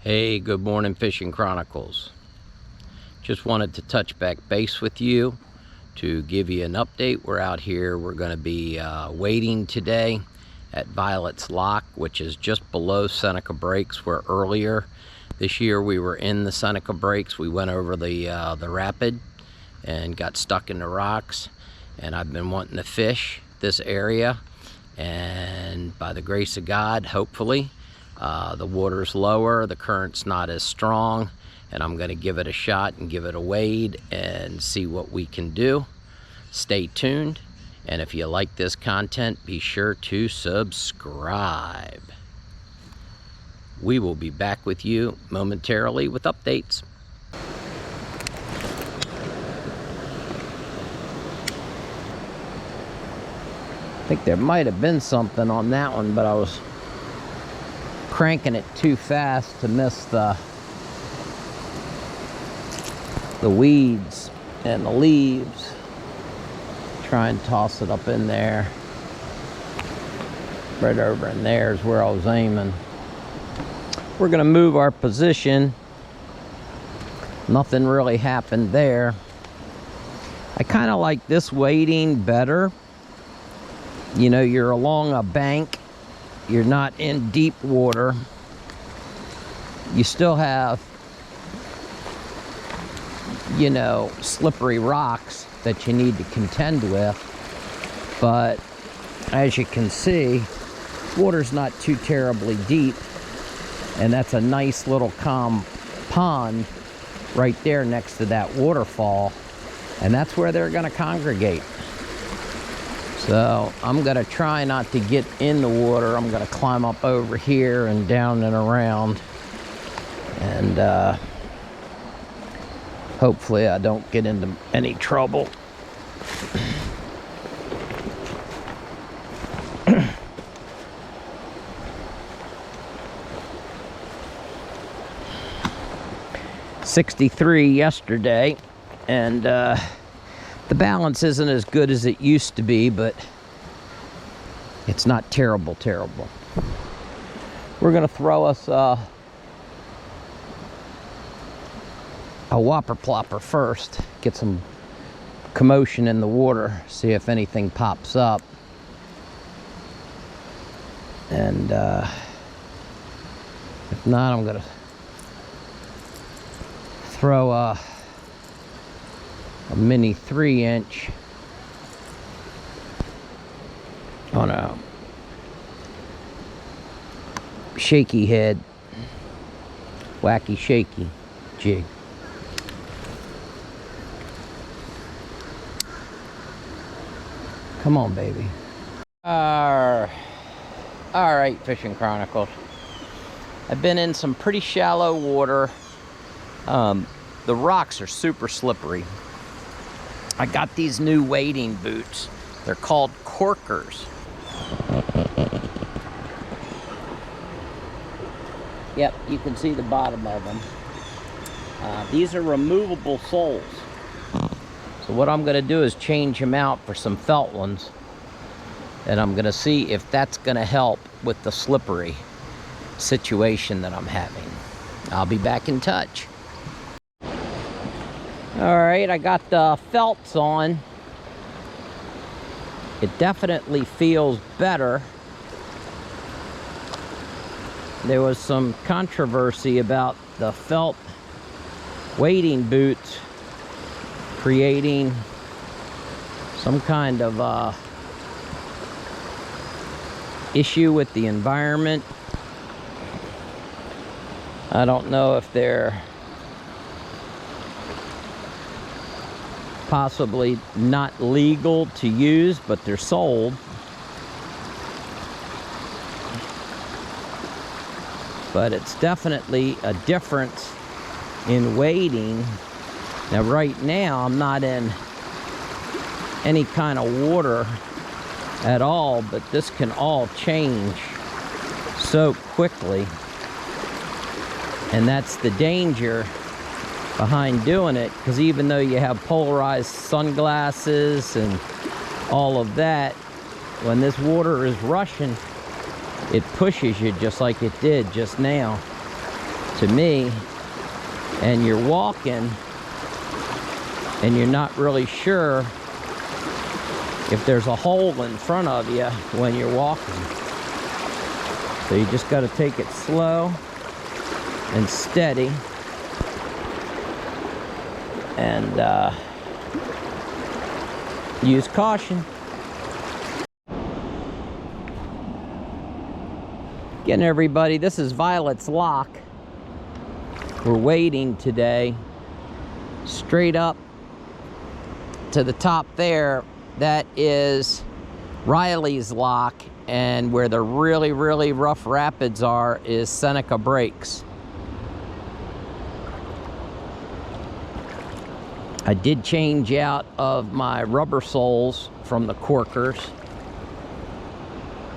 Hey, good morning, Fishin Chronicles. Just wanted to touch back base with you to give you an update. We're out here. We're going to be waiting today at Violette's Lock, which is just below Seneca Breaks, where earlier this year we were in the Seneca Breaks. We went over the rapid and got stuck in the rocks. And I've been wanting to fish this area. And by the grace of God, hopefully, the water's lower, the current's not as strong, and I'm going to give it a shot and give it a wade and see what we can do. Stay tuned, and if you like this content, be sure to subscribe. We will be back with you momentarily with updates. I think there might have been something on that one, but I was cranking it too fast to miss the weeds and the leaves. Try and toss it up in there. Right over in there is where I was aiming. We're gonna move our position. Nothing really happened there. I kind of like this wading better. You know, you're along a bank. You're not in deep water. You still have, you know, slippery rocks that you need to contend with. But as you can see, water's not too terribly deep. And that's a nice little calm pond right there next to that waterfall. And that's where they're going to congregate. So I'm going to try not to get in the water. I'm going to climb up over here and down and around. And hopefully I don't get into any trouble. $63 yesterday, and the balance isn't as good as it used to be, but it's not terrible. We're gonna throw us a whopper plopper first, get some commotion in the water, see if anything pops up. And if not, I'm gonna throw a mini 3-inch on a shaky head, wacky shaky jig. Come on, baby. All right, Fishin Chronicles. I've been in some pretty shallow water. The rocks are super slippery. I got these new wading boots. They're called corkers. Yep, you can see the bottom of them. These are removable soles. So what I'm gonna do is change them out for some felt ones. And I'm gonna see if that's gonna help with the slippery situation that I'm having. I'll be back in touch. All right, I got the felts on. It definitely feels better. There was some controversy about the felt wading boots creating some kind of issue with the environment. I don't know if they're possibly not legal to use, but they're sold. But it's definitely a difference in wading. Now right now I'm not in any kind of water at all, but this can all change so quickly. And that's the danger behind doing it, because even though you have polarized sunglasses and all of that, when this water is rushing, it pushes you just like it did just now. to me, and you're walking and you're not really sure if there's a hole in front of you when you're walking. So you just got to take it slow and steady, and use caution. Again, everybody, this is Violette's lock. We're waiting today. Straight up to the top there, that is Riley's lock, and where the really, really rough rapids are is Seneca Breaks. I did change out of my rubber soles from the corkers,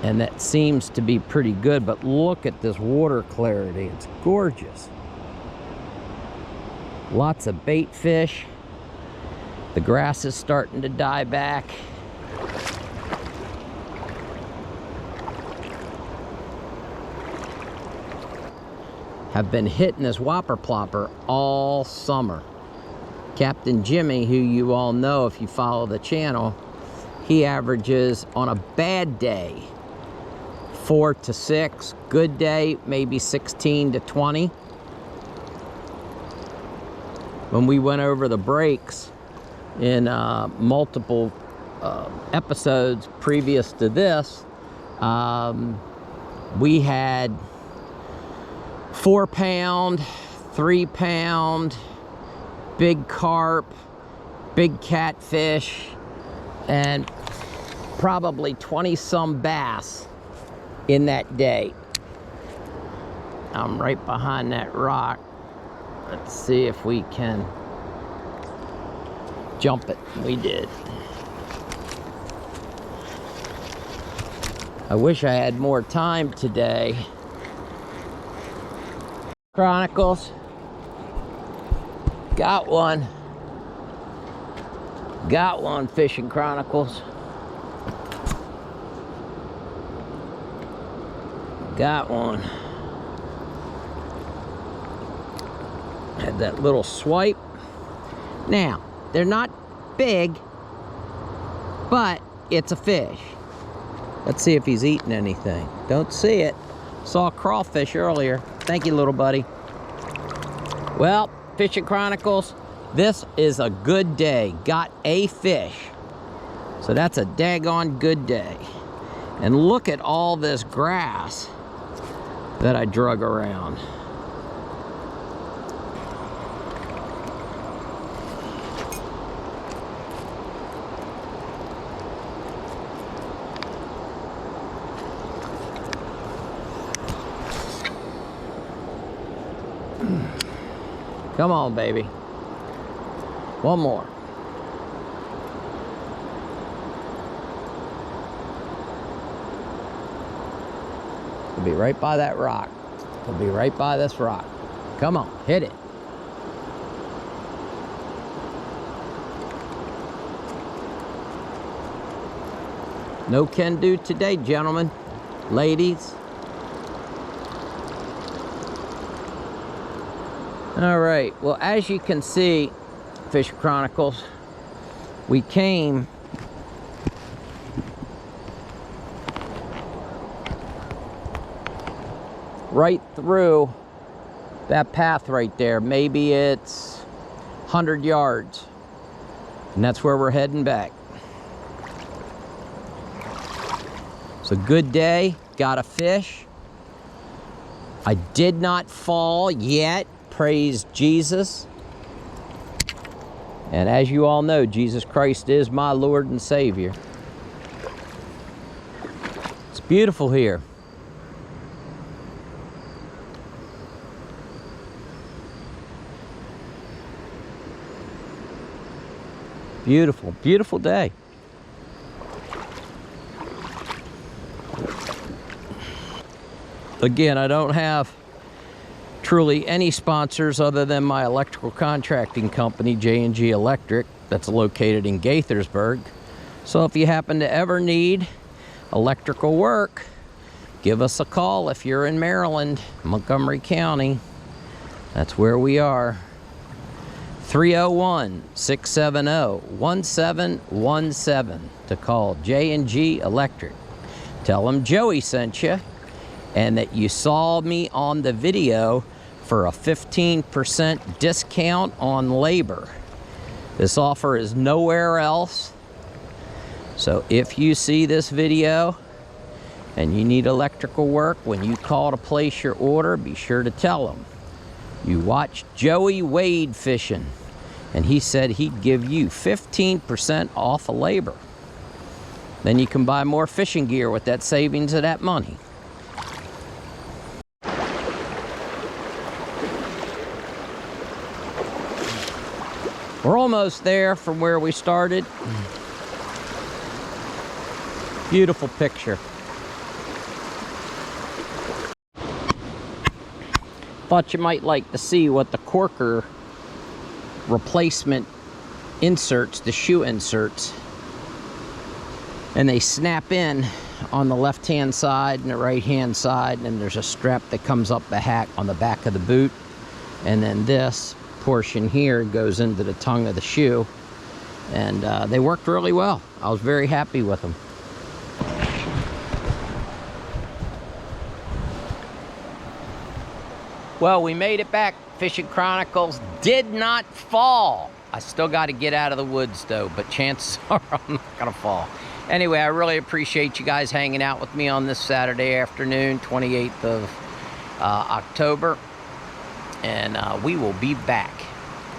and that seems to be pretty good, but look at this water clarity. It's gorgeous. Lots of bait fish. The grass is starting to die back. Have been hitting this whopper plopper all summer. Captain Jimmy, who you all know if you follow the channel, he averages on a bad day 4 to 6, good day maybe 16 to 20. When we went over the breaks in multiple episodes previous to this, we had 4 pound, 3 pound, big carp, big catfish, and probably 20 some bass in that day. I'm right behind that rock. Let's see if we can jump it. We did. I wish I had more time today. Chronicles. Got one. Got one, Fishin Chronicles. Got one. Had that little swipe. Now, they're not big, but it's a fish. Let's see if he's eating anything. Don't see it. Saw a crawfish earlier. Thank you, little buddy. Well, Fishin Chronicles, this is a good day. Got a fish. So that's a daggone good day. And look at all this grass that I drug around. Come on, baby. One more. We'll be right by that rock. We'll be right by this rock. Come on, hit it. No can do today, gentlemen, ladies. All right, well, as you can see, Fishin Chronicles, we came right through that path right there. Maybe it's 100 yards, and that's where we're heading back. It's a good day, got a fish. I did not fall yet. Praise Jesus. And as you all know, Jesus Christ is my Lord and Savior. It's beautiful here. Beautiful, beautiful day. Again, I don't have truly any sponsors other than my electrical contracting company, J&G Electric, that's located in Gaithersburg. So if you happen to ever need electrical work, give us a call if you're in Maryland, Montgomery County. That's where we are. 301-670-1717 to call J&G Electric. Tell them Joey sent you and that you saw me on the video for a 15% discount on labor. This offer is nowhere else. So if you see this video and you need electrical work, when you call to place your order, be sure to tell them you watched Joey Wade fishing, and he said he'd give you 15% off of labor. Then you can buy more fishing gear with that savings of that money. We're almost there from where we started. Beautiful picture. Thought you might like to see what the corker replacement inserts, the shoe inserts, and they snap in on the left hand side and the right hand side, and there's a strap that comes up the hack on the back of the boot, and then this portion here goes into the tongue of the shoe, and they worked really well. I was very happy with them. Well, we made it back. Fishin Chronicles did not fall. I still got to get out of the woods though, but chances are I'm not gonna fall. Anyway, I really appreciate you guys hanging out with me on this Saturday afternoon, 28th of October. And we will be back.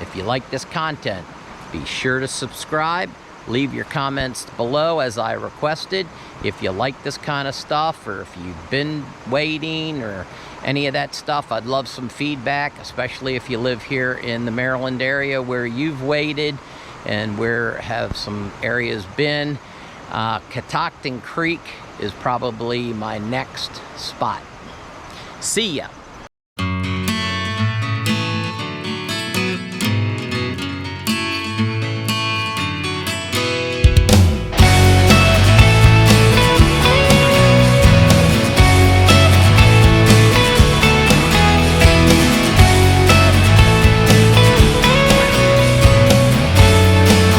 If you like this content, be sure to subscribe. Leave your comments below as I requested. If you like this kind of stuff, or if you've been waiting or any of that stuff, I'd love some feedback, especially if you live here in the Maryland area where you've waited and where have some areas been. Catoctin Creek is probably my next spot. See ya.